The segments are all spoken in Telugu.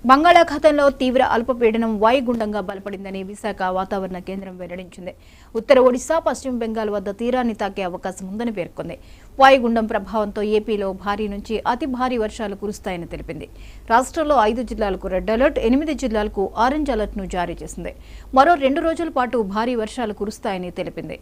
బంగాళాఖాతంలో తీవ్ర అల్పపీడనం వాయుగుండంగా బలపడిందని విశాఖ వాతావరణ కేంద్రం వెల్లడించింది. ఉత్తర ఒడిశా, పశ్చిమ బెంగాల్ వద్ద తీరాన్ని తాకే అవకాశం ఉందని పేర్కొంది. వాయుగుండం ప్రభావంతో ఏపీలో భారీ నుంచి అతి భారీ వర్షాలు కురుస్తాయని తెలిపింది. రాష్ట్రంలో 5 జిల్లాలకు రెడ్ అలర్ట్, 8 జిల్లాలకు ఆరెంజ్ అలర్ట్ను జారీ చేసింది. మరో 2 రోజుల పాటు భారీ వర్షాలు కురుస్తాయని తెలిపింది.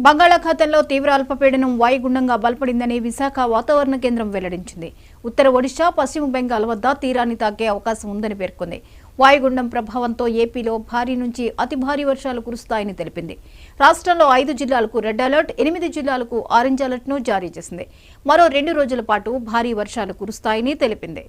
బంగాళాఖాతంలో తీవ్ర అల్పపీడనం వాయుగుండంగా బలపడిందని విశాఖ వాతావరణ కేంద్రం వెల్లడించింది. ఉత్తర ఒడిశా, పశ్చిమ బెంగాల్ వద్ద తీరాన్ని తాకే అవకాశం ఉందని పేర్కొంది. వాయుగుండం ప్రభావంతో ఏపీలో భారీ నుంచి అతి భారీ వర్షాలు కురుస్తాయని తెలిపింది. రాష్ట్రంలో 5 జిల్లాలకు రెడ్ అలర్ట్, 8 జిల్లాలకు ఆరెంజ్ అలర్ట్ను జారీ చేసింది. మరో 2 రోజుల పాటు భారీ వర్షాలు కురుస్తాయని తెలిపింది.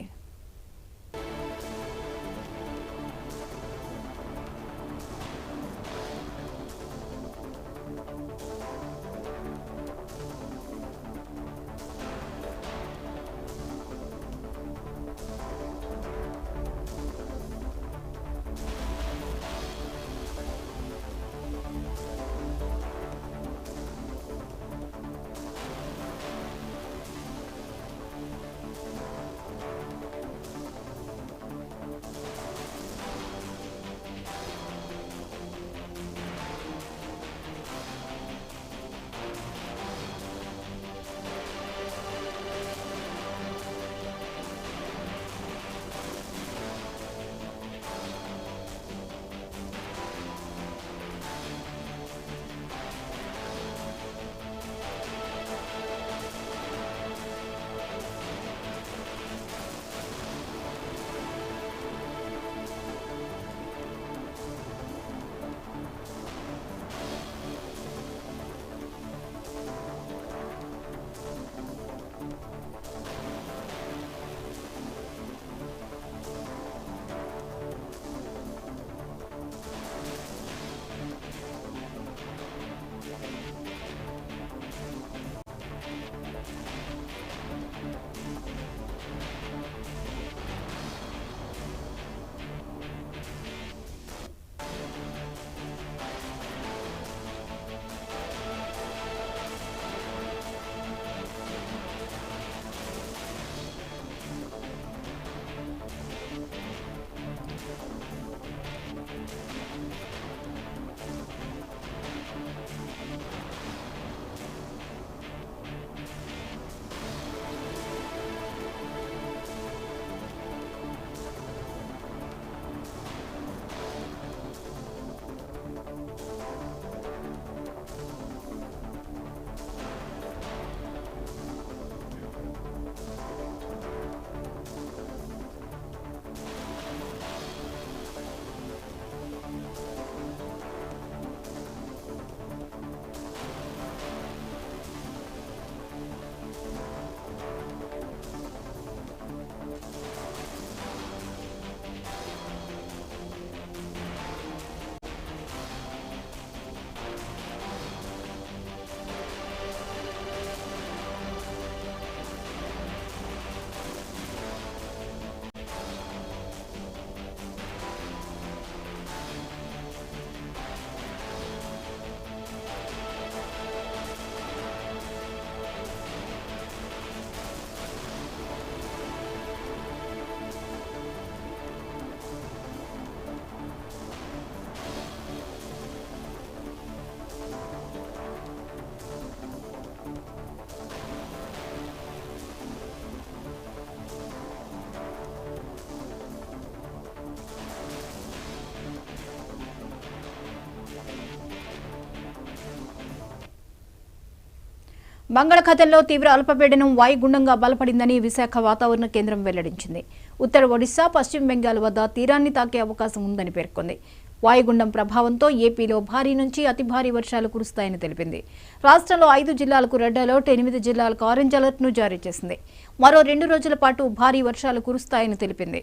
బంగాళాఖాతంలో తీవ్ర అల్పపీడనం వాయుగుండంగా బలపడిందని విశాఖ వాతావరణ కేంద్రం వెల్లడించింది. ఉత్తర ఒడిశా, పశ్చిమ బెంగాల్ వద్ద తీరాన్ని తాకే అవకాశం ఉందని పేర్కొంది. వాయుగుండం ప్రభావంతో ఏపీలో భారీ నుంచి అతి భారీ వర్షాలు కురుస్తాయని తెలిపింది. రాష్ట్రంలో 5 జిల్లాలకు రెడ్ అలర్ట్, 8 జిల్లాలకు ఆరెంజ్ అలర్ట్ను జారీ చేసింది. మరో 2 రోజుల పాటు భారీ వర్షాలు కురుస్తాయని తెలిపింది.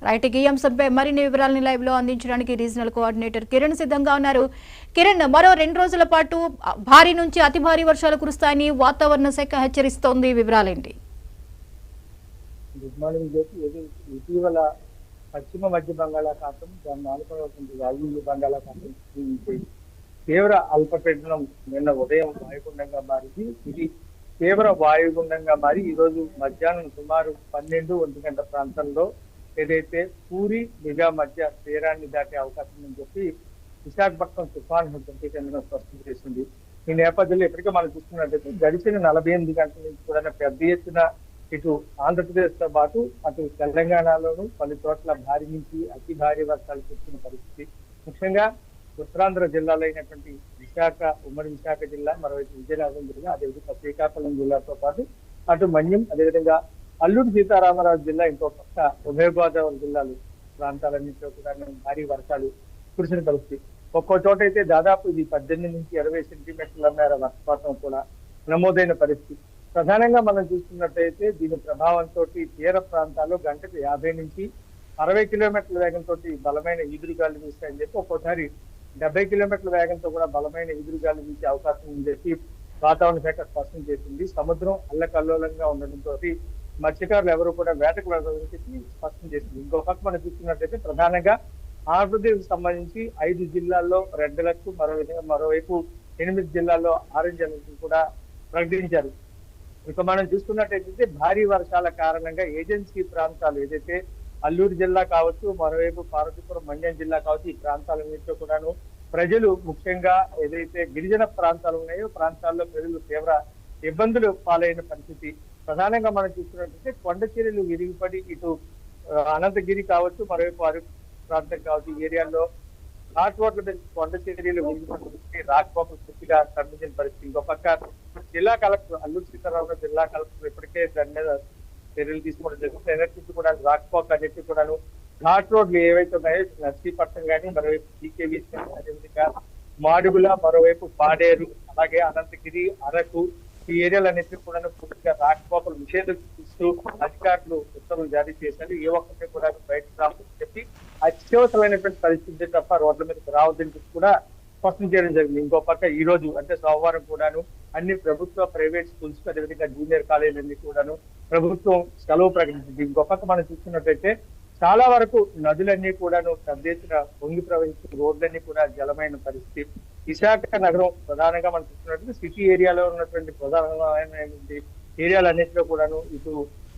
రైట్, ఈ అంశంపై మరిన్ని వివరాలను లైవ్ లో అందించడానికి రీజనల్ కోఆర్డినేటర్ కిరణ్ సిద్ధంగా ఉన్నారు. కిరణ్, మరో 2 రోజుల పాటు భారీ నుంచి అతి భారీ వర్షాలు కురుస్తాయని వాతావరణ శాఖ హెచ్చరిస్తోంది. వివరాలేంటి? గుడ్ మార్నింగ్ జ్యోతి. ఇటీవల పశ్చిమ మధ్య బంగాళాఖాతం, దాని ఆనుకున్నటువంటి వాయువ్య బంగాళాఖాతం నుంచి తీవ్ర అల్పపీడనం నిన్న ఉదయం వాయుగుండంగా మారింది. ఇది తీవ్ర వాయుగుండంగా మారి ఈ రోజు మధ్యాహ్నం సుమారు 12-1 గంట ప్రాంతంలో ఏదైతే పూరి నిజా మధ్య తీరాన్ని దాటే అవకాశం ఉందని చెప్పి విశాఖపట్నం తుఫాన్ హెచ్చరిక కేంద్రం స్పష్టం చేసింది. ఈ నేపథ్యంలో ఇప్పటికే మనం చూసుకున్నట్టయితే గడిచిన 48 గంటల నుంచి కూడా పెద్ద ఎత్తున ఇటు ఆంధ్రప్రదేశ్ తో పాటు అటు తెలంగాణలోను పలు చోట్ల భారీ నుంచి అతి భారీ వర్షాలు కురిసిన పరిస్థితి. ముఖ్యంగా ఉత్తరాంధ్ర జిల్లాలో అయినటువంటి విశాఖ, ఉమ్మడి విశాఖ జిల్లా, మరోవైపు విజయనగరం జిల్లా, అదేవిధంగా శ్రీకాకుళం జిల్లాతో పాటు అటు మన్యం, అదేవిధంగా అల్లూరు సీతారామరాజు జిల్లా, ఇంకో పక్క ఉభయ గోదావరి జిల్లాలు ప్రాంతాలన్నింటిలో కూడా భారీ వర్షాలు కురిసిన పరిస్థితి. ఒక్కో చోట అయితే దాదాపు ఇది 18 నుంచి 20 సెంటీమీటర్ల మేర వర్షపాతం కూడా నమోదైన పరిస్థితి. ప్రధానంగా మనం చూసుకున్నట్టయితే దీని ప్రభావంతో తీర ప్రాంతాల్లో గంటకు 50 నుంచి 60 కిలోమీటర్ల వేగంతో బలమైన ఈదురుగాలు వీస్తాయని చెప్పి, ఒక్కోసారి 70 కిలోమీటర్ల వేగంతో కూడా బలమైన ఈదురుగాలు వీసే అవకాశం ఉందని చెప్పి వాతావరణ శాఖ స్పష్టం చేసింది. సముద్రం అల్లకల్లోలంగా ఉండడంతో మత్స్యకారులు ఎవరు కూడా వేటకు వెళ్ళాలని చెప్పి స్పష్టం చేసింది. ఇంకో పక్క మనం చూసుకున్నట్టయితే ప్రధానంగా ఆంధ్రప్రదేశ్ సంబంధించి 5 జిల్లాల్లో రెడ్ అలర్ట్, మరోవైపు 8 జిల్లాల్లో ఆరెంజ్ అలర్ట్ కూడా ప్రకటించారు. ఇక మనం చూసుకున్నట్టయితే భారీ వర్షాల కారణంగా ఏజెన్సీ ప్రాంతాలు ఏదైతే అల్లూరు జిల్లా కావచ్చు, మరోవైపు పార్వతీపురం, మన్యం జిల్లా కావచ్చు, ఈ ప్రాంతాలన్నింటిలో కూడాను ప్రజలు, ముఖ్యంగా ఏదైతే గిరిజన ప్రాంతాలు ఉన్నాయో ప్రాంతాల్లో ప్రజలు తీవ్ర ఇబ్బందులు పాలైన పరిస్థితి. ప్రధానంగా మనం చూసుకున్నట్లయితే కొండ చర్యలు విరిగిపడి ఇటు అనంతగిరి కావచ్చు, మరోవైపు అరకు ప్రాంతం కావచ్చు, ఈ ఏరియాల్లో ఘాట్ రోడ్ల మీద కొండ చర్యలు విరిగిపడి రాకపోకలు పూర్తిగా స్తంభించిన పరిస్థితి. ఇంకో పక్క జిల్లా కలెక్టర్, అల్లూరు సీతారామరాజు జిల్లా కలెక్టర్ ఇప్పటికే దాని మీద చర్యలు తీసుకోవడం జరుగుతుంది. ఎనర్జీ కూడా రాకపోక అనేది కూడాను ఘాట్ రోడ్లు ఏవైతే ఉన్నాయో నర్సీపట్నం కానీ, మరోవైపు జీకేవీ, అదేవిధంగా మాడుగుల, మరోవైపు పాడేరు, అలాగే అనంతగిరి, అరకు, ఈ ఏరియాలన్నింటినీ కూడా పూర్తిగా రాకపోకలు నిషేధిస్తూ అధికారులు ఉత్తర్వులు జారీ చేశారు. ఏ ఒక్కరిని కూడా బయటకు రావద్దని చెప్పి అత్యవసరమైనటువంటి పరిస్థితి తప్ప రోడ్ల మీదకి రావద్దని చెప్పి కూడా స్పష్టం చేయడం జరిగింది. ఇంకో పక్క ఈ రోజు అంటే సోమవారం కూడాను అన్ని ప్రభుత్వ, ప్రైవేట్ స్కూల్స్, అదేవిధంగా జూనియర్ కాలేజీలన్నీ కూడాను ప్రభుత్వం సెలవు ప్రకటించింది. ఇంకో పక్క మనం చూసుకున్నట్టయితే చాలా వరకు నదులన్నీ కూడాను పెద్ద ఎత్తున పొంగి ప్రవహిస్తూ రోడ్లన్నీ కూడా జలమైన పరిస్థితి. విశాఖ నగరం ప్రధానంగా మనం చూసుకున్నట్టు సిటీ ఏరియాలో ఉన్నటువంటి ప్రధానమైనటువంటి ఏరియాలన్నింటిలో కూడాను ఇటు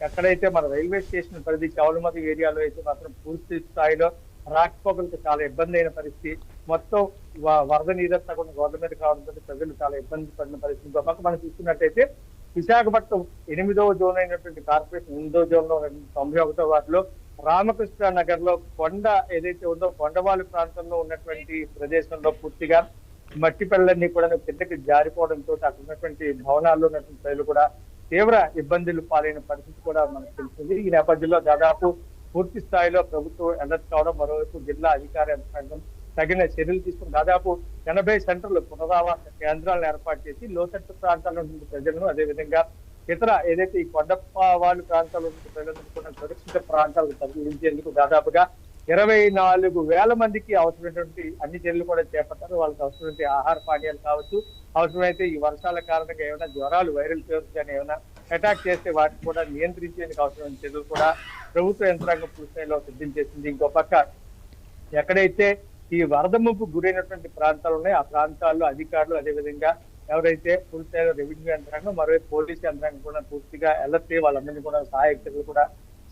ఎక్కడైతే మన రైల్వే స్టేషన్ పరిధి చౌలమతి ఏరియాలో అయితే మాత్రం పూర్తి స్థాయిలో రాకపోకలకు చాలా ఇబ్బంది అయిన పరిస్థితి. మొత్తం వరద నీరంతా కూడా రోడ్ల మీద కావడంతో ప్రజలు చాలా ఇబ్బంది పడిన పరిస్థితి. ఇంకో పక్క మనం చూసుకున్నట్టయితే విశాఖపట్నం 8వ జోన్ అయినటువంటి కార్పొరేషన్ 8వ జోన్ లో 91వ వార్డులో రామకృష్ణ నగర్ లో కొండ ఏదైతే ఉందో కొండవాళ్ళ ప్రాంతంలో ఉన్నటువంటి ప్రదేశంలో పూర్తిగా మట్టి పళ్ళన్నీ కూడా కిందకి జారిపోవడంతో అక్కడ ఉన్నటువంటి భవనాల్లో ఉన్నటువంటి ప్రజలు కూడా తీవ్ర ఇబ్బందులు పాలైన పరిస్థితి కూడా మనకు తెలిసింది. ఈ నేపథ్యంలో దాదాపు పూర్తి స్థాయిలో ప్రభుత్వం అలర్ట్ కావడం, మరోవైపు జిల్లా అధికార యంత్రాంగం తగిన చర్యలు తీసుకుని దాదాపు 80 సెంటర్లు పునరావాస కేంద్రాలను ఏర్పాటు చేసి లోతట్టు ప్రాంతాల్లో ఉన్న ప్రజలను, అదేవిధంగా ఇతర ఏదైతే ఈ కొండవాళ్ళు ప్రాంతాల్లో ఉన్న ప్రజలను కూడా సురక్షిత ప్రాంతాలకు తరలించేందుకు దాదాపుగా 24,000 మందికి అవసరమైనటువంటి అన్ని చర్యలు కూడా చేపట్టారు. వాళ్ళకి అవసరమైతే ఆహార పానీయాలు కావచ్చు, అవసరమైతే ఈ వర్షాల కారణంగా ఏమైనా జ్వరాలు, వైరల్ ఫీవర్స్ కానీ ఏమైనా అటాక్ చేస్తే వాటిని కూడా నియంత్రించేందుకు అవసరమైన చర్యలు కూడా ప్రభుత్వ యంత్రాంగం పూర్తి స్థాయిలో సిద్ధం చేసింది. ఇంకో పక్క ఎక్కడైతే ఈ వరద ముప్పు గురైనటువంటి ప్రాంతాలు ఉన్నాయో ఆ ప్రాంతాల్లో అధికారులు, అదేవిధంగా ఎవరైతే పూర్తి స్థాయిలో రెవెన్యూ యంత్రాంగం, మరోవైపు పోలీసు యంత్రాంగం కూడా పూర్తిగా అలర్ట్ అయ్యి వాళ్ళందరినీ కూడా సహాయక చర్యలు కూడా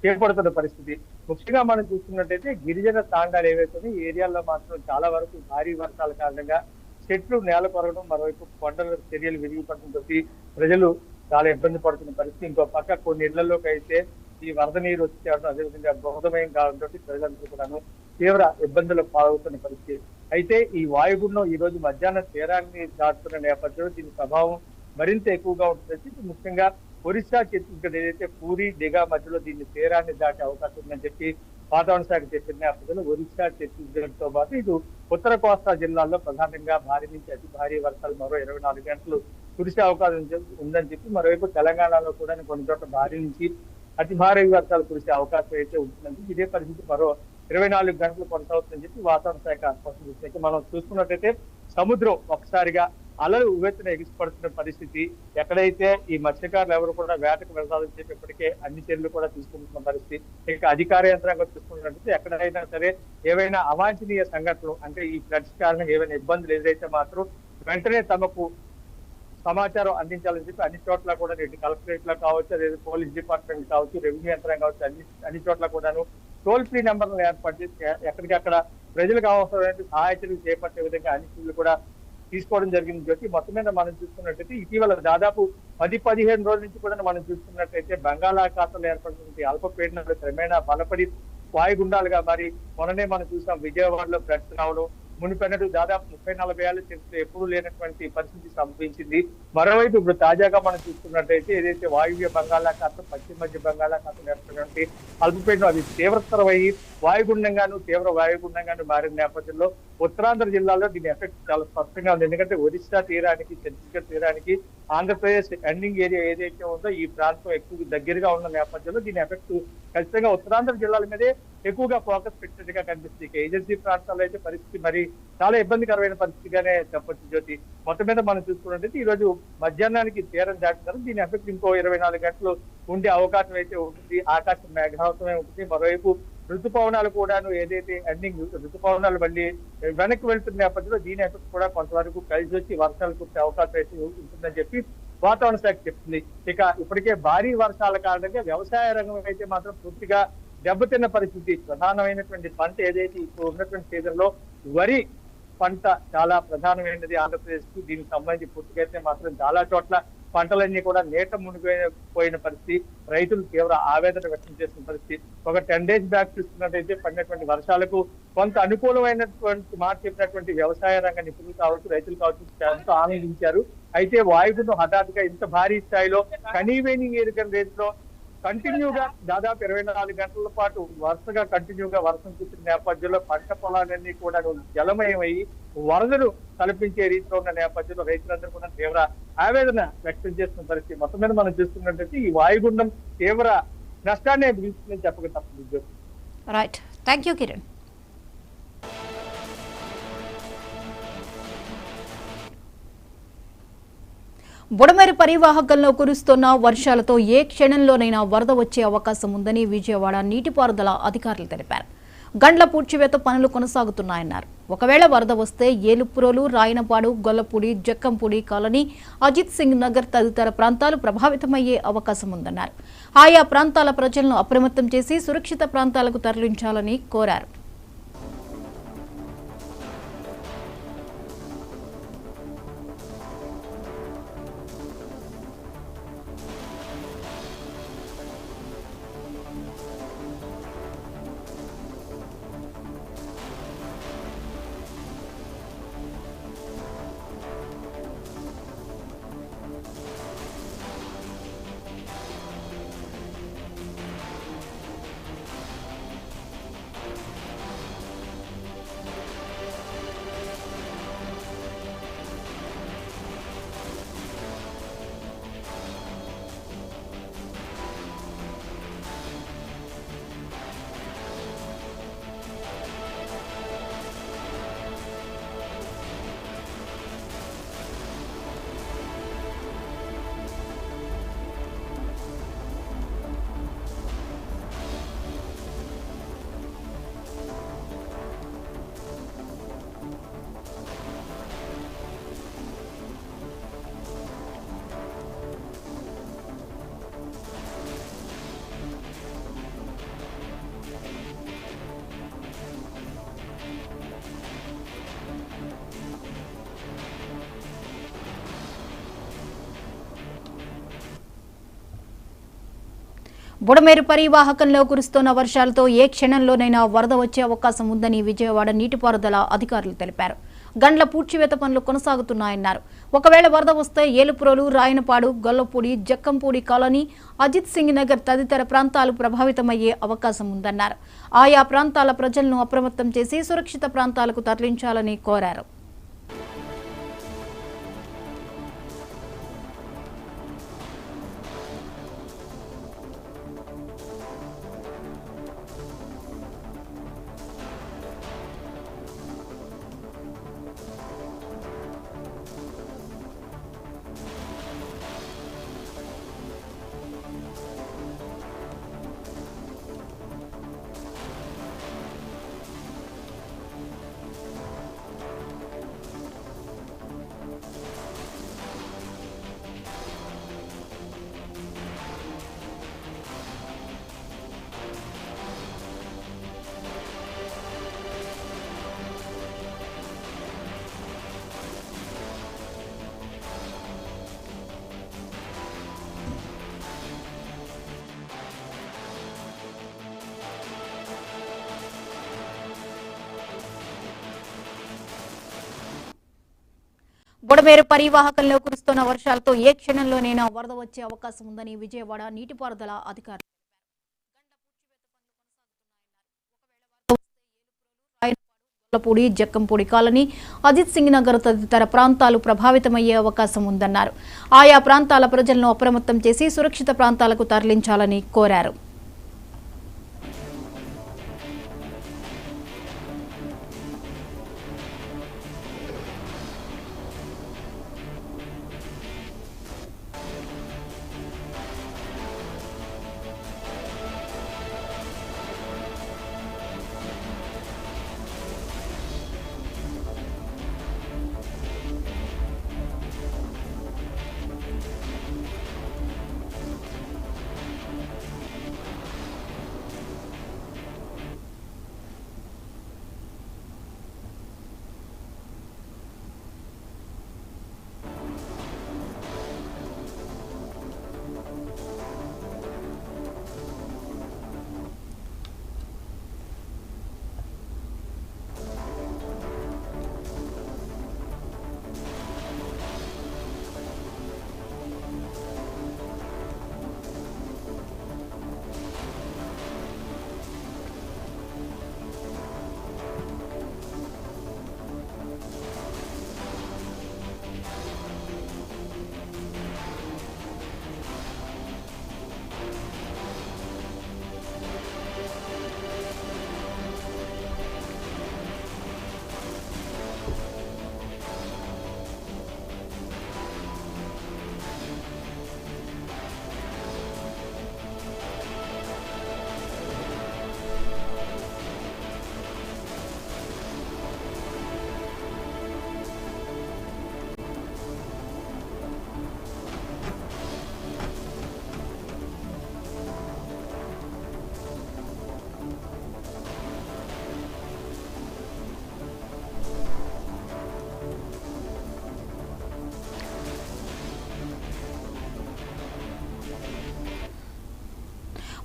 చేపడుతున్న పరిస్థితి. ముఖ్యంగా మనం చూస్తున్నట్టయితే గిరిజన తాండాలు ఏవైతే ఏరియాల్లో మాత్రం చాలా వరకు భారీ వర్షాల కారణంగా చెట్లు నేల కొరగడం, మరోవైపు కొండల చర్యలు విరిగిపడడంతో ప్రజలు చాలా ఇబ్బంది పడుతున్న పరిస్థితి. ఇంకో పక్క కొన్ని ఇళ్లలోకి అయితే ఈ వరద నీరు వచ్చి చేరడం, అదేవిధంగా బృహదమయం కావడంతో ప్రజలందరూ కూడాను తీవ్ర ఇబ్బందులు పాల్గొతున్న పరిస్థితి. అయితే ఈ వాయుగుండం ఈ రోజు మధ్యాహ్నం తీరాన్ని దాటుతున్న నేపథ్యంలో దీని ప్రభావం మరింత ఎక్కువగా ఉంటుంది. ముఖ్యంగా ఒరిస్సా, ఛత్తీస్గఢ్ ఏదైతే పూరి డిగా మధ్యలో దీన్ని తీరాన్ని దాటే అవకాశం ఉందని చెప్పి వాతావరణ శాఖ చెప్పిన నేపథ్యంలో ఒరిస్సా, ఛత్తీస్గఢ్ తో పాటు ఇటు ఉత్తర కోస్తా జిల్లాల్లో ప్రధానంగా భారీ నుంచి అతి భారీ వర్షాలు మరో 24 గంటలు కురిసే అవకాశం ఉందని చెప్పి, మరోవైపు తెలంగాణలో కూడా కొన్ని చోట్ల భారీ నుంచి అతి భారీ వర్షాలు కురిసే అవకాశం అయితే ఉంటుందని, ఇదే పరిస్థితి మరో 24 గంటలు కొనసాగుతుందని చెప్పి వాతావరణ శాఖ స్పష్టం చేసింది. మనం చూసుకున్నట్టయితే సముద్రం ఒకసారిగా అలలు ఉవ్వెత్తున ఎగిసిపడుతున్న పరిస్థితి. ఎక్కడైతే ఈ మత్స్యకారులు ఎవరు కూడా వేటకు వెళ్తారని చెప్పి ఇప్పటికే అన్ని చర్యలు కూడా తీసుకుంటున్న పరిస్థితి. ఇక అధికార యంత్రాంగం చూసుకున్నట్టయితే ఎక్కడైనా సరే ఏవైనా అవాంఛనీయ సంఘటనలు, అంటే ఈ ఫ్లడ్స్ కారణంగా ఏవైనా ఇబ్బందులు ఎదురైతే మాత్రం వెంటనే తమకు సమాచారం అందించాలని చెప్పి అన్ని చోట్ల కూడా కలెక్టరేట్ లో కావచ్చు, అదే పోలీస్ డిపార్ట్మెంట్ కావచ్చు, రెవెన్యూ యంత్రాంగం కావచ్చు, అన్ని చోట్ల కూడాను టోల్ ఫ్రీ నెంబర్లను ఏర్పాటు చేసి ఎక్కడికక్కడ ప్రజలకు అవసరమైన సహాయ చర్యలు చేపట్టే విధంగా అన్ని చర్యలు కూడా తీసుకోవడం జరిగింది. జ్యోతి, మొత్తం మీద మనం చూసుకున్నట్టయితే ఇటీవల దాదాపు 10-15 రోజుల నుంచి కూడా మనం చూసుకున్నట్టయితే బంగాళాఖాతంలో ఏర్పడినటువంటి అల్పపీడనాలు క్రమేణా బలపడి వాయుగుండాలుగా మరి మొన్ననే మనం చూసాం విజయవాడలో ఫ్లడ్స్ రావడం, మునిపెన్నడు దాదాపు 30-40 ఏళ్ల చరిత్ర ఎప్పుడూ లేనటువంటి పరిస్థితి సంభవించింది. మరోవైపు ఇప్పుడు తాజాగా మనం చూసుకున్నట్టయితే ఏదైతే వాయువ్య బంగాళాఖాతం, పశ్చిమ మధ్య బంగాళాఖాతం ఏర్పడినటువంటి అల్పపీడనం అది తీవ్రతరమయ్యి తీవ్ర వాయుగుండంగాను మారిన నేపథ్యంలో ఉత్తరాంధ్ర జిల్లాలో దీని ఎఫెక్ట్ చాలా స్పష్టంగా ఉంది. ఎందుకంటే ఒరిస్సా తీరానికి, ఛత్తీస్గఢ్ తీరానికి, ఆంధ్రప్రదేశ్ ఎండింగ్ ఏరియా ఏదైతే ఉందో ఈ ప్రాంతం ఎక్కువ దగ్గరగా ఉన్న నేపథ్యంలో దీని ఎఫెక్ట్ ఖచ్చితంగా ఉత్తరాంధ్ర జిల్లాల మీదే ఎక్కువగా ఫోకస్ పెట్టినట్టుగా కనిపిస్తుంది. ఏజెన్సీ ప్రాంతాల్లో అయితే పరిస్థితి మరి చాలా ఇబ్బందికరమైన పరిస్థితిగానే చెప్పొచ్చు. జ్యోతి, మొత్తం మీద మనం చూసుకున్నట్టయితే ఈ రోజు మధ్యాహ్నానికి తీరం దాటినారు. దీని ఎఫెక్ట్ ఇంకో 24 గంటలు ఉండే అవకాశం అయితే ఉంటుంది. ఆకాశం మేఘావతమే ఉంటుంది. మరోవైపు ఋతుపవనాలు కూడాను ఏదైతే ఎండింగ్ ఋతుపవనాలు మళ్ళీ వెనక్కి వెళ్తున్న నేపథ్యంలో దీని ఎఫెక్ట్ కూడా కొంతవరకు కలిసి వచ్చి వర్షాలు కురిసే అవకాశం అయితే ఉంటుందని చెప్పి వాతావరణ శాఖ చెప్తుంది. ఇక ఇప్పటికే భారీ వర్షాల కారణంగా వ్యవసాయ రంగం అయితే మాత్రం పూర్తిగా దెబ్బతిన్న పరిస్థితి. ప్రధానమైనటువంటి పంట ఏదైతే ఇప్పుడు ఉన్నటువంటి సీజన్ లో వరి పంట చాలా ప్రధానమైనది ఆంధ్రప్రదేశ్ కు. దీనికి సంబంధించి పూర్తిగా అయితే మాత్రం చాలా చోట్ల పంటలన్నీ కూడా నీట మునిగిపోయిన పరిస్థితి. రైతులు తీవ్ర ఆవేదన వ్యక్తం చేసిన పరిస్థితి. ఒక 10 days బ్యాక్ చూస్తున్నట్టయితే పడినటువంటి వర్షాలకు కొంత అనుకూలమైనటువంటి మాట చెప్పినటువంటి వ్యవసాయ రంగ నిపుణులు కావచ్చు, రైతులు కావచ్చు ఎంతో ఆనందించారు. అయితే వాయుగుండం హఠాత్తుగా ఇంత భారీ స్థాయిలో కనీవేని ఎరుకని రేంజ్లో కంటిన్యూగా దాదాపు 24 గంటల పాటు వరుసగా కంటిన్యూగా వర్షం కురిసిన నేపథ్యంలో పంట పొలాలన్నీ కూడా జలమయమయ్యి వరదలు తలపించే రీతిలో ఉన్న నేపథ్యంలో రైతులందరూ కూడా తీవ్ర ఆవేదన వ్యక్తం చేస్తున్న పరిస్థితి. మొత్తం మీద మనం చూస్తున్నట్టయితే ఈ వాయుగుండం తీవ్ర నష్టాన్ని మిగులుతుందని చెప్పక తప్పదు. Right, thank you Kiran. Budameru పరివాహకంలో కురుస్తున్న వర్షాలతో ఏ క్షణంలోనైనా వరద వచ్చే అవకాశం ఉందని విజయవాడ నీటిపారుదల అధికారులు తెలిపారు. గండ్ల పూడ్చివేత పనులు కొనసాగుతున్నాయన్నారు. ఒకవేళ వరద వస్తే ఏలుపురోలు, రాయనపాడు, గొల్లపూడి, జక్కంపూడి కాలనీ, అజిత్ సింగ్ నగర్ తదితర ప్రాంతాలు ప్రభావితమయ్యే అవకాశం ఉందన్నారు. ఆయా ప్రాంతాల ప్రజలను అప్రమత్తం చేసి సురక్షిత ప్రాంతాలకు తరలించాలని కోరారు. బుడమేరు పరివాహకంలో కురుస్తున్న వర్షాలతో ఏ క్షణంలోనైనా వరద వచ్చే అవకాశం ఉందని విజయవాడ నీటిపారుదల అధికారులు తెలిపారు. గండ్ల పూడ్చివేత పనులు కొనసాగుతున్నాయన్నారు. ఒకవేళ వరద వస్తే ఏలుప్రోలు, రాయనపాడు, గొల్లపూడి, జక్కంపూడి కాలనీ, అజిత్ సింగ్ నగర్ తదితర ప్రాంతాలు ప్రభావితమయ్యే అవకాశం ఉందన్నారు. ఆయా ప్రాంతాల ప్రజలను అప్రమత్తం చేసి సురక్షిత ప్రాంతాలకు తరలించాలని కోరారు. బుడమేరు పరివాహకంలో కురుస్తున్న వర్షాలతో ఏ క్షణంలోనైనా వరద వచ్చే అవకాశం ఉందని విజయవాడ నీటిపారుదల అధికారులు గొల్లపూడి, జక్కంపూడి కాలనీ, అజిత్ సింగ్ నగర్ తదితర ప్రాంతాలు ప్రభావితమయ్యే అవకాశం ఉందన్నారు. ఆయా ప్రాంతాల ప్రజలను అప్రమత్తం చేసి సురక్షిత ప్రాంతాలకు తరలించాలని కోరారు.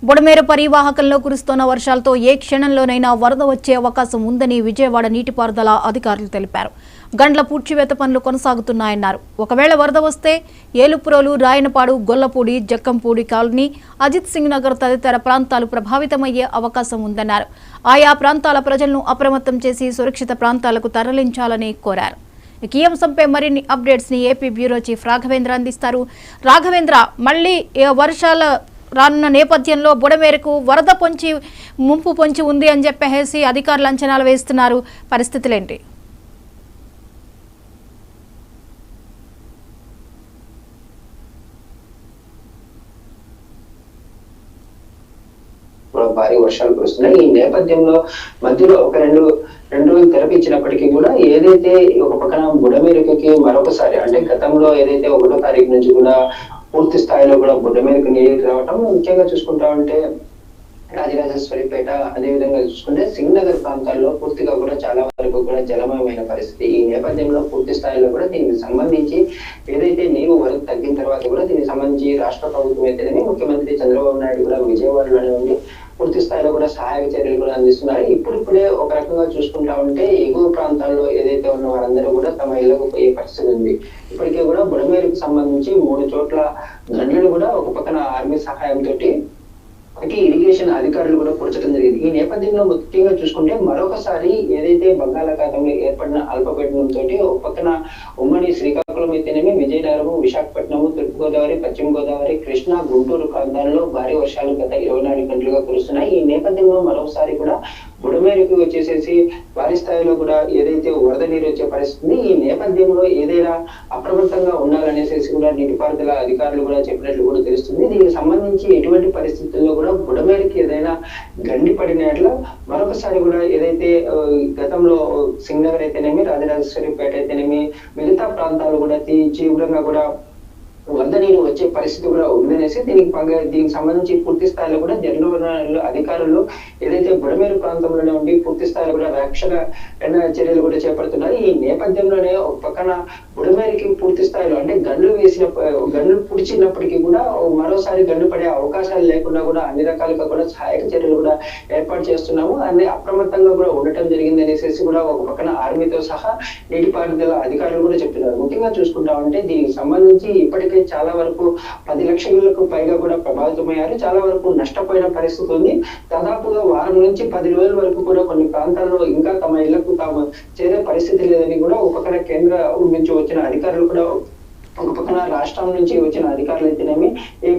బుడమేరు పరివాహకంలో కురుస్తున్న వర్షాలతో ఏ క్షణంలోనైనా వరద వచ్చే అవకాశం ఉందని విజయవాడ నీటిపారుదల అధికారులు తెలిపారు. గండ్ల పూడ్చివేత పనులు కొనసాగుతున్నాయన్నారు. ఒకవేళ వరద వస్తే ఏలుప్రోలు, రాయనపాడు, గొల్లపూడి, జక్కంపూడి కాలనీ, అజిత్ సింగ్ నగర్ తదితర ప్రాంతాలు ప్రభావితమయ్యే అవకాశం ఉందన్నారు. ఆయా ప్రాంతాల ప్రజలను అప్రమత్తం చేసి సురక్షిత ప్రాంతాలకు తరలించాలని కోరారు. ఈ అంశంపై మరిన్ని అప్డేట్స్ ని ఏపీ బ్యూరో చీఫ్ రాఘవేంద్ర అందిస్తారు. రాఘవేంద్ర, మళ్లీ వర్షాల రానున్న నేపథ్యంలో బుడమేరకు వరద ముంపు పొంచి ఉంది అని చెప్పేసి అధికారులు అంచనాలు వేస్తున్నారు. పరిస్థితులేంటి? భారీ వర్షాలు కురుస్తున్నాయి. ఈ నేపథ్యంలో మధ్యలో ఒక రెండు రోజులు తెరపించినప్పటికీ కూడా ఏదైతే ఒక పక్కన బుడమేరుకి మరొకసారి అంటే గతంలో ఏదైతే 1వ తారీఖు నుంచి కూడా పూర్తి స్థాయిలో కూడా బుడమేరుకు నీరు రావటం, ముఖ్యంగా చూసుకుంటా ఉంటే రాజరాజేశ్వరిపేట అదేవిధంగా చూసుకుంటే సింగ్ నగర్ ప్రాంతాల్లో పూర్తిగా కూడా చాలా వరకు కూడా జలమయమైన పరిస్థితి. ఈ నేపథ్యంలో పూర్తి స్థాయిలో కూడా దీనికి సంబంధించి ఏదైతే నీరు వరకు తగ్గిన తర్వాత కూడా దీనికి సంబంధించి సంబంధించి రాష్ట్ర ప్రభుత్వం అయితేనేమి ముఖ్యమంత్రి చంద్రబాబు నాయుడు కూడా విజయవాడలోనే ఉండి పూర్తి స్థాయిలో కూడా సహాయక చర్యలు కూడా అందిస్తున్నారు. ఇప్పుడిప్పుడే ఒక రకంగా చూసుకుంటా ఉంటే ఎగువ ప్రాంతాల్లో ఏదైతే ఉన్న వారందరూ కూడా తమ ఇళ్లకు పోయే పరిస్థితి ఉంది. ఇప్పటికే కూడా బుడమేరుకు సంబంధించి 3 చోట్ల గన్లను కూడా ఒక పక్కన ఆర్మీ సహాయంతో ఇరిగేషన్ అధికారులు కూడా కూర్చడం జరిగింది. ఈ నేపథ్యంలో ముఖ్యంగా చూసుకుంటే మరొకసారి ఏదైతే బంగాళాఖాతంలో ఏర్పడిన అల్పపీడనంతో ఒక పక్కన ఉమ్మడి శ్రీకాకుళం అయితేనేమి విజయనగరం, విశాఖపట్నం, తూర్పుగోదావరి, పశ్చిమ గోదావరి, కృష్ణా, గుంటూరు ప్రాంతాల్లో భారీ వర్షాలు గత 24 గంటలుగా కురుస్తున్నాయి. ఈ నేపథ్యంలో మరొకసారి కూడా బుడమేరుకు వచ్చేసేసి భారీ స్థాయిలో కూడా ఏదైతే వరద నీరు వచ్చే పరిస్థితి, ఈ నేపథ్యంలో ఏదైనా అప్రమత్తంగా ఉండాలనేసి కూడా నీటిపారుదల అధికారులు కూడా చెప్పినట్లు కూడా తెలుస్తుంది. దీనికి సంబంధించి ఎటువంటి పరిస్థితుల్లో కూడా బుడమేరుకి ఏదైనా గండి పడినట్ల మరొకసారి కూడా ఏదైతే గతంలో సింగనగర్ అయితేనేమి, రాజరాజేశ్వరిపేట అయితేనేమి మిగతా ప్రాంతాలు కూడా తీవ్రంగా కూడా వరద నీరు వచ్చే పరిస్థితి కూడా ఉందనేసి దీనికి సంబంధించి పూర్తి స్థాయిలో కూడా జల వనరుల అధికారులు ఏదైతే బుడమేరు ప్రాంతంలోనే ఉండి పూర్తి స్థాయిలో కూడా రక్షణ చర్యలు కూడా చేపడుతున్నారు. ఈ నేపథ్యంలోనే ఒక పక్కన బుడమేరుకి పూర్తి స్థాయిలో అంటే గండ్లు పుడిచినప్పటికీ కూడా మరోసారి గండు పడే అవకాశాలు లేకుండా కూడా అన్ని రకాలుగా కూడా సహాయక చర్యలు కూడా ఏర్పాటు చేస్తున్నాము. అన్ని అప్రమత్తంగా కూడా ఉండటం జరిగింది అనేసి కూడా ఒక పక్కన ఆర్మీతో సహా నీటిపారుదల అధికారులు కూడా చెప్తున్నారు. ముఖ్యంగా చూసుకుంటామంటే దీనికి సంబంధించి ఇప్పటికే చాలా వరకు 10 లక్షలకు పైగా కూడా ప్రభావితమయ్యారు. చాలా వరకు నష్టపోయిన పరిస్థితి ఉంది. దాదాపుగా వారం నుంచి 10 రోజుల వరకు కూడా కొన్ని ప్రాంతాల్లో ఇంకా తమ ఇళ్లకు తాము చేరే పరిస్థితి లేదని కూడా ఒక పక్కన కేంద్రం నుంచి వచ్చిన అధికారులు కూడా ఒక పక్కన రాష్ట్రం నుంచి వచ్చిన అధికారులు అయితేనేమి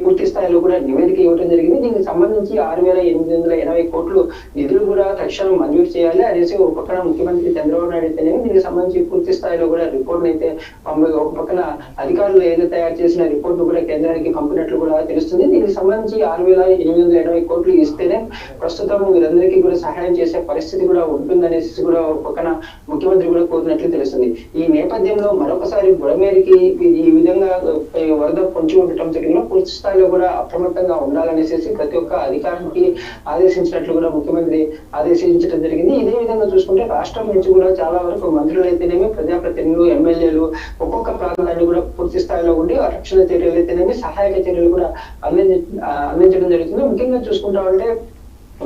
పూర్తి స్థాయిలో కూడా నివేదిక ఇవ్వడం జరిగింది. దీనికి సంబంధించి 6,880 కోట్లు నిధులు కూడా తక్షణం మంజూరు చేయాలి అనేసి ఒక పక్కన ముఖ్యమంత్రి చంద్రబాబు నాయుడు అయితేనేమి దీనికి సంబంధించి పూర్తి స్థాయిలో కూడా రిపోర్ట్ అయితే ఒక పక్కన అధికారులు ఏదో తయారు చేసిన రిపోర్ట్ కూడా కేంద్రానికి పంపినట్లు కూడా తెలుస్తుంది. దీనికి సంబంధించి 6,880 కోట్లు ఇస్తేనే ప్రస్తుతం వీరందరికీ కూడా సహాయం చేసే పరిస్థితి కూడా ఉంటుందనేసి కూడా ఒక పక్కన ముఖ్యమంత్రి కూడా కోరినట్లు తెలుస్తుంది. ఈ నేపథ్యంలో మరొకసారి బుడమేరుకి ఈ విధంగా వరద పొంచి ఉండటంతో పూర్తి స్థాయిలో కూడా అప్రమత్తంగా ఉండాలనేసి ప్రతి ఒక్క అధికారికి ఆదేశించినట్లు కూడా ముఖ్యమంత్రి ఆదేశించడం జరిగింది. ఇదే విధంగా చూసుకుంటే రాష్ట్రం నుంచి కూడా చాలా వరకు మంత్రులు అయితేనేమి, ప్రజాప్రతినిధులు, ఎమ్మెల్యేలు ఒక్కొక్క ప్రాంతాన్ని కూడా పూర్తి స్థాయిలో ఉండి రక్షణ చర్యలు అయితేనేమి సహాయక చర్యలు కూడా అందించడం జరుగుతుంది. ముఖ్యంగా చూసుకుంటామంటే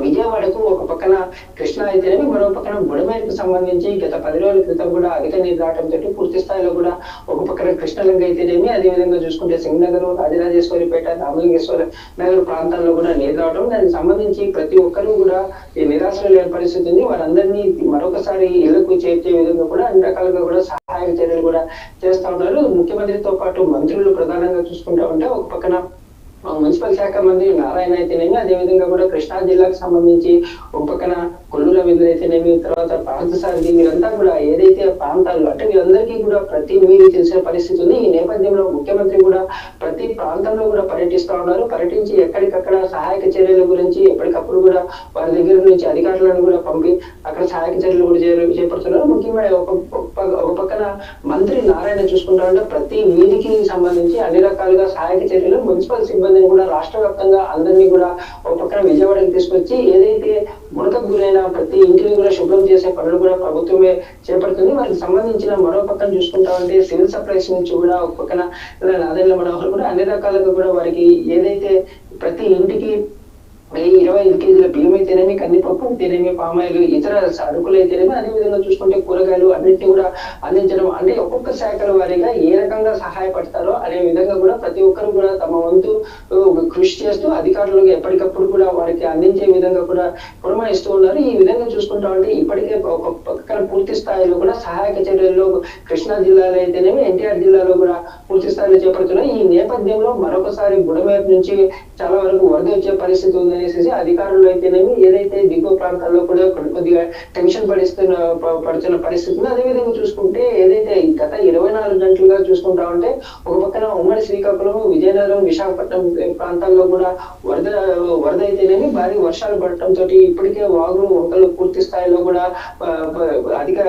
విజయవాడకు ఒక పక్కన కృష్ణా అయితేనేమి మరో పక్కన బుడమేరుకు సంబంధించి గత 10 రోజుల క్రితం కూడా అధిక నీరు రావడంతో పూర్తి స్థాయిలో కూడా ఒక పక్కన కృష్ణలింగ అయితేనేమి అదేవిధంగా చూసుకుంటే సింగనగర్, రాజరాజేశ్వరిపేట, రామలింగేశ్వర నగర్ ప్రాంతాల్లో కూడా నీరు రావడం, దానికి సంబంధించి ప్రతి ఒక్కరూ కూడా ఈ నిరాశలో లేని పరిస్థితి ఉంది. వారందరినీ మరొకసారి ఇళ్లకు చేర్చే విధంగా కూడా అన్ని రకాలుగా కూడా సహాయక చర్యలు కూడా చేస్తా ఉన్నారు. ముఖ్యమంత్రితో పాటు మంత్రులు ప్రధానంగా చూసుకుంటా ఉంటే ఒక పక్కన మున్సిపల్ శాఖ మంత్రి నారాయణ అయితేనేమి అదేవిధంగా కూడా కృష్ణా జిల్లాకు సంబంధించి ఒక పక్కన కొల్లు రవీంద్ర అయితేనేమి తర్వాత పార్థసారథి వీరంతా కూడా ఏదైతే ప్రాంతాల్లో అంటే వీరందరికీ కూడా ప్రతి మీరు తెలిసిన పరిస్థితి ఉంది. ఈ నేపథ్యంలో ముఖ్యమంత్రి కూడా ప్రతి ప్రాంతంలో కూడా పర్యటిస్తా ఉన్నారు. పర్యటించి ఎక్కడికక్కడ సహాయక చర్యల గురించి ఎప్పటికప్పుడు కూడా వారి దగ్గర నుంచి అధికారులను కూడా పంపి అక్కడ సహాయక చర్యలు కూడా చేపడుతున్నారు. ముఖ్యంగా ఒక పక్కన మంత్రి నారాయణ చూసుకుంటా ఉంటే ప్రతి వీధికి సంబంధించి అన్ని రకాలుగా సహాయక చర్యలు మున్సిపల్ సిబ్బంది కూడా రాష్ట్ర వ్యాప్తంగా అందరినీ కూడా ఒక పక్కన విజయవాడకి తీసుకొచ్చి ఏదైతే ముడతకు గురైన ప్రతి ఇంటిని కూడా శుభ్రం చేసే పనులు కూడా ప్రభుత్వమే చేపడుతుంది. వారికి సంబంధించిన మరో పక్కన చూసుకుంటామంటే సివిల్ సప్లైస్ నుంచి కూడా ఒక పక్కన నాదెండ్ల మనోహర్ కూడా అన్ని రకాలుగా కూడా వారికి ఏదైతే ప్రతి ఇంటికి 25 కేజీల బియ్యం అయితేనేమి, కందిపప్పు అయితేనేమి, పామాయిలు, ఇతర సరుకులు అయితేనేమి అదేవిధంగా చూసుకుంటే కూరగాయలు అన్నింటినీ కూడా అందించడం అంటే ఒక్కొక్క శాఖల వారీగా ఏ రకంగా సహాయపడతారో అనే విధంగా కూడా ప్రతి ఒక్కరు కూడా తమ వంతు కృషి చేస్తూ అధికారులకు ఎప్పటికప్పుడు కూడా వారికి అందించే విధంగా కూడా పురమాయిస్తూ ఉన్నారు. ఈ విధంగా చూసుకుంటామంటే ఇప్పటికే ఒక పక్కన పూర్తి స్థాయిలో కూడా సహాయక చర్యల్లో కృష్ణా జిల్లాలో అయితేనేమి ఎన్టీఆర్ జిల్లాలో కూడా పూర్తి స్థాయిలో చేపడుతున్నాయి. ఈ నేపథ్యంలో మరొకసారి బుడమేరు నుంచి చాలా వరకు వరద వచ్చే పరిస్థితి ఉంది అనేసి అధికారులు అయితేనేమి ఏదైతే దిగువ ప్రాంతాల్లో కూడా కొద్దిగా టెన్షన్ పడుతున్న పరిస్థితి. అదేవిధంగా చూసుకుంటే ఏదైతే గత 24 గంటలుగా చూసుకుంటామంటే ఒక పక్కన ఉమ్మడి శ్రీకాకుళం, విజయనగరం, విశాఖపట్నం ప్రాంతాల్లో కూడా వరద అయితేనేమి భారీ వర్షాలు పడటంతో ఇప్పటికే వాగులు వంకలు పూర్తి స్థాయిలో కూడా అధిక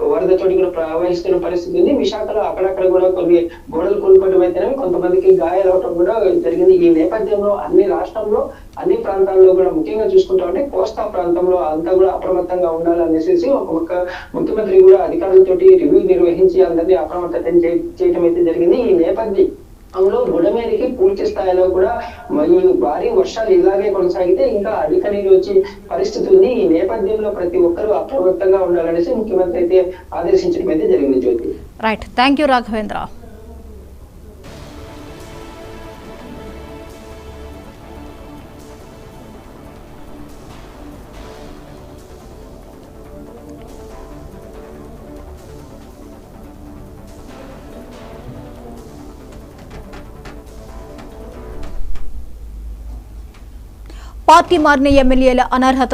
వరదతోటి కూడా ప్రవహిస్తున్న పరిస్థితి ఉంది. విశాఖలో అక్కడక్కడ కూడా కొన్ని గోడలు కూలిపడడం అయితేనే కొంతమందికి గాయాలు అవటం కూడా జరిగింది. ఈ నేపథ్యంలో రాష్ట్రంలో అన్ని ప్రాంతాల్లో కూడా ముఖ్యంగా చూసుకుంటామంటే కోస్తా ప్రాంతంలో అంతా కూడా అప్రమత్తంగా ఉండాలనేసి ఒక ముఖ్యమంత్రి కూడా అధికారులతోటి రివ్యూ నిర్వహించి అందరినీ అప్రమత్తం చేయడం అయితే జరిగింది. ఈ అందులో బుడమేరికి పూర్తి స్థాయిలో కూడా ఈ భారీ వర్షాలు ఇలాగే కొనసాగితే ఇంకా అధిక నీరు వచ్చే పరిస్థితి ఉంది. ఈ నేపథ్యంలో ప్రతి ఒక్కరూ అప్రమత్తంగా ఉండాలనేసి ముఖ్యమంత్రి అయితే ఆదేశించడం అయితే జరిగింది. Jyothi. Right, thank you Raghavendra. Party మారిన ఎమ్మెల్యేల అనర్హత